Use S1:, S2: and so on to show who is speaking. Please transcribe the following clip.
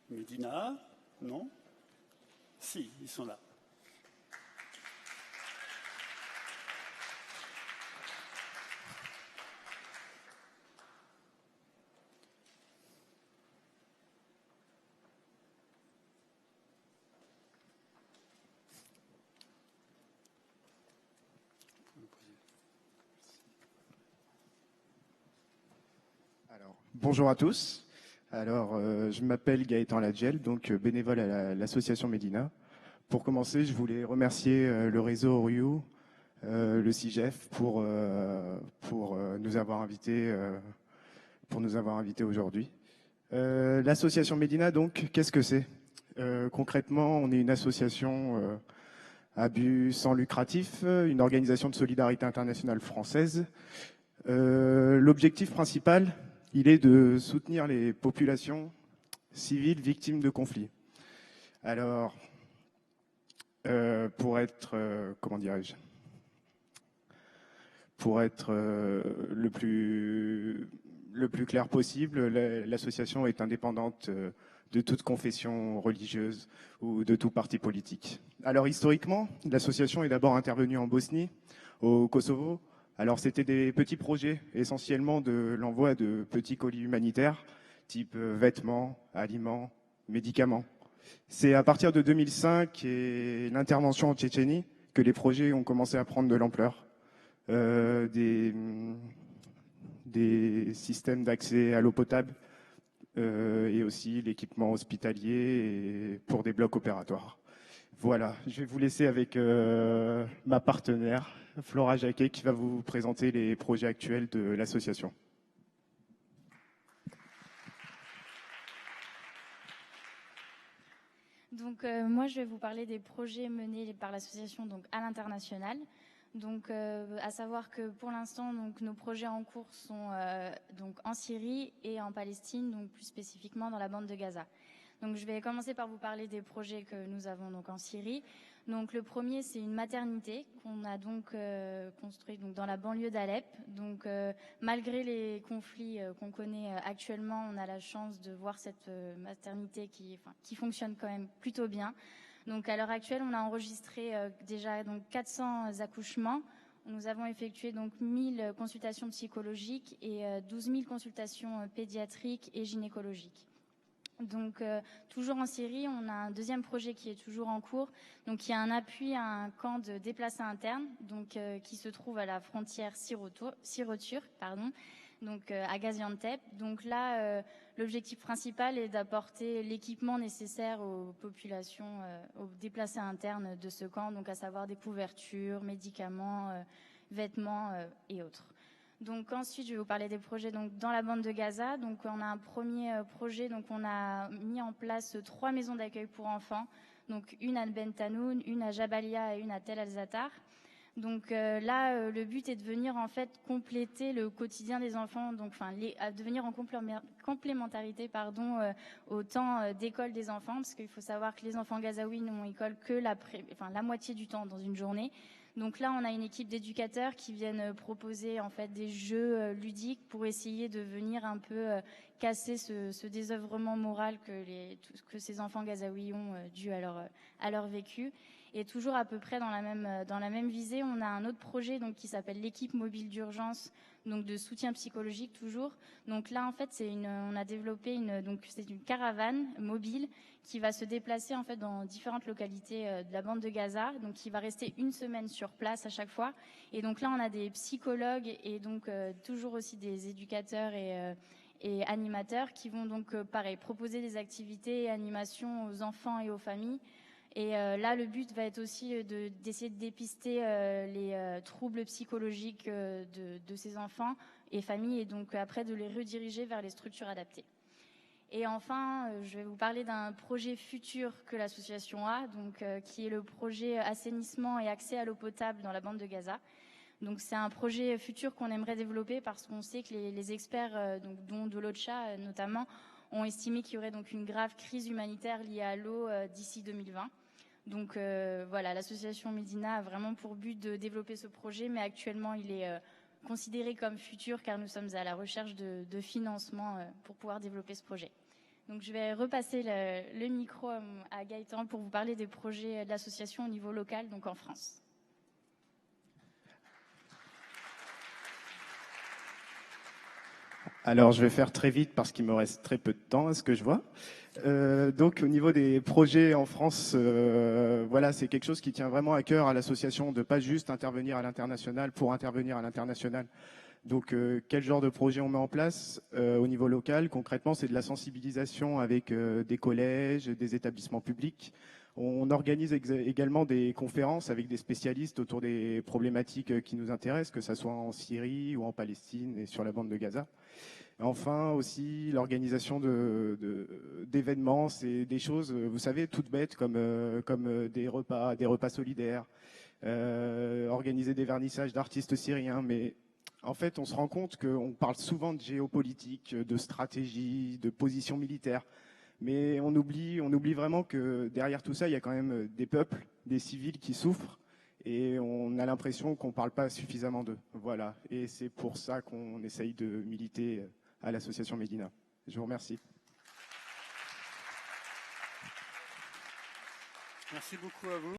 S1: Médina? Non? Si, ils sont là.
S2: Bonjour à tous. Je m'appelle Gaëtan Ladjel, donc bénévole à l'association Médina. Pour commencer, je voulais remercier le réseau Oriou, le CIGEF pour nous avoir invités aujourd'hui. L'association Médina, donc, qu'est-ce que c'est? Concrètement, on est une association à but sans lucratif, une organisation de solidarité internationale française. L'objectif principal, il est de soutenir les populations civiles victimes de conflits. Alors, pour être, le plus clair possible, l'association est indépendante de toute confession religieuse ou de tout parti politique. Alors, historiquement, l'association est d'abord intervenue en Bosnie, au Kosovo. Alors, c'était des petits projets, essentiellement de l'envoi de petits colis humanitaires, type vêtements, aliments, médicaments. C'est à partir de 2005 et l'intervention en Tchétchénie que les projets ont commencé à prendre de l'ampleur. Des systèmes d'accès à l'eau potable et aussi l'équipement hospitalier pour des blocs opératoires. Voilà, je vais vous laisser avec ma partenaire, Flora Jacquet, qui va vous présenter les projets actuels de l'association.
S3: Donc moi je vais vous parler des projets menés par l'association donc à l'international. Donc à savoir que pour l'instant donc nos projets en cours sont donc en Syrie et en Palestine, donc plus spécifiquement dans la bande de Gaza. Donc je vais commencer par vous parler des projets que nous avons donc en Syrie. Donc le premier, c'est une maternité qu'on a donc construite donc dans la banlieue d'Alep. Donc malgré les conflits qu'on connaît actuellement, on a la chance de voir cette maternité qui fonctionne quand même plutôt bien. Donc à l'heure actuelle, on a enregistré déjà donc 400 accouchements. Nous avons effectué donc 1000 consultations psychologiques et 12 000 consultations pédiatriques et gynécologiques. Donc toujours en Syrie, on a un deuxième projet qui est toujours en cours. Donc il y a un appui à un camp de déplacés internes, donc qui se trouve à la frontière syro-turque, donc à Gaziantep. Donc là, l'objectif principal est d'apporter l'équipement nécessaire aux populations, aux déplacés internes de ce camp, donc à savoir des couvertures, médicaments, vêtements et autres. Donc ensuite, je vais vous parler des projets donc dans la bande de Gaza. Donc on a un premier projet, donc on a mis en place 3 maisons d'accueil pour enfants, donc une à Ben Tanoun, une à Jabalia et une à Tel Al-Zatar. Donc là, le but est de venir en fait compléter le quotidien des enfants, donc de venir en complémentarité au temps d'école des enfants, parce qu'il faut savoir que les enfants gazaouis n'ont école que la moitié du temps dans une journée. Donc là, on a une équipe d'éducateurs qui viennent proposer en fait des jeux ludiques pour essayer de venir un peu casser ce désœuvrement moral que ces enfants gazaouis ont dû à leur vécu. Et toujours à peu près dans la même visée, on a un autre projet donc qui s'appelle l'équipe mobile d'urgence, donc de soutien psychologique toujours. Donc là en fait on a développé c'est une caravane mobile qui va se déplacer en fait dans différentes localités de la bande de Gaza, donc qui va rester une semaine sur place à chaque fois. Et donc là on a des psychologues et donc toujours aussi des éducateurs et animateurs qui vont donc pareil proposer des activités et animations aux enfants et aux familles. Et là, le but va être aussi d'essayer de dépister les troubles psychologiques de ces enfants et familles, et donc après de les rediriger vers les structures adaptées. Et enfin, je vais vous parler d'un projet futur que l'association a, donc qui est le projet assainissement et accès à l'eau potable dans la bande de Gaza. Donc c'est un projet futur qu'on aimerait développer parce qu'on sait que les experts, dont de l'OCHA notamment, ont estimé qu'il y aurait donc une grave crise humanitaire liée à l'eau d'ici 2020. Donc voilà, l'association Médina a vraiment pour but de développer ce projet, mais actuellement il est considéré comme futur car nous sommes à la recherche de financement pour pouvoir développer ce projet. Donc je vais repasser le micro à Gaëtan pour vous parler des projets de l'association au niveau local, donc en France.
S2: Alors, je vais faire très vite parce qu'il me reste très peu de temps, à ce que je vois. Donc, au niveau des projets en France, voilà, c'est quelque chose qui tient vraiment à cœur à l'association de pas juste intervenir à l'international pour intervenir à l'international. Donc, quel genre de projet on met en place au niveau local? Concrètement, c'est de la sensibilisation avec des collèges, des établissements publics. On organise également des conférences avec des spécialistes autour des problématiques qui nous intéressent, que ce soit en Syrie ou en Palestine et sur la bande de Gaza. Enfin aussi l'organisation d'événements, c'est des choses, vous savez, toutes bêtes comme des repas solidaires, organiser des vernissages d'artistes syriens. Mais en fait, on se rend compte qu'on parle souvent de géopolitique, de stratégie, de position militaire. Mais on oublie vraiment que derrière tout ça, il y a quand même des peuples, des civils qui souffrent. Et on a l'impression qu'on ne parle pas suffisamment d'eux. Voilà. Et c'est pour ça qu'on essaye de militer à l'association Médina. Je vous remercie.
S1: Merci beaucoup à vous.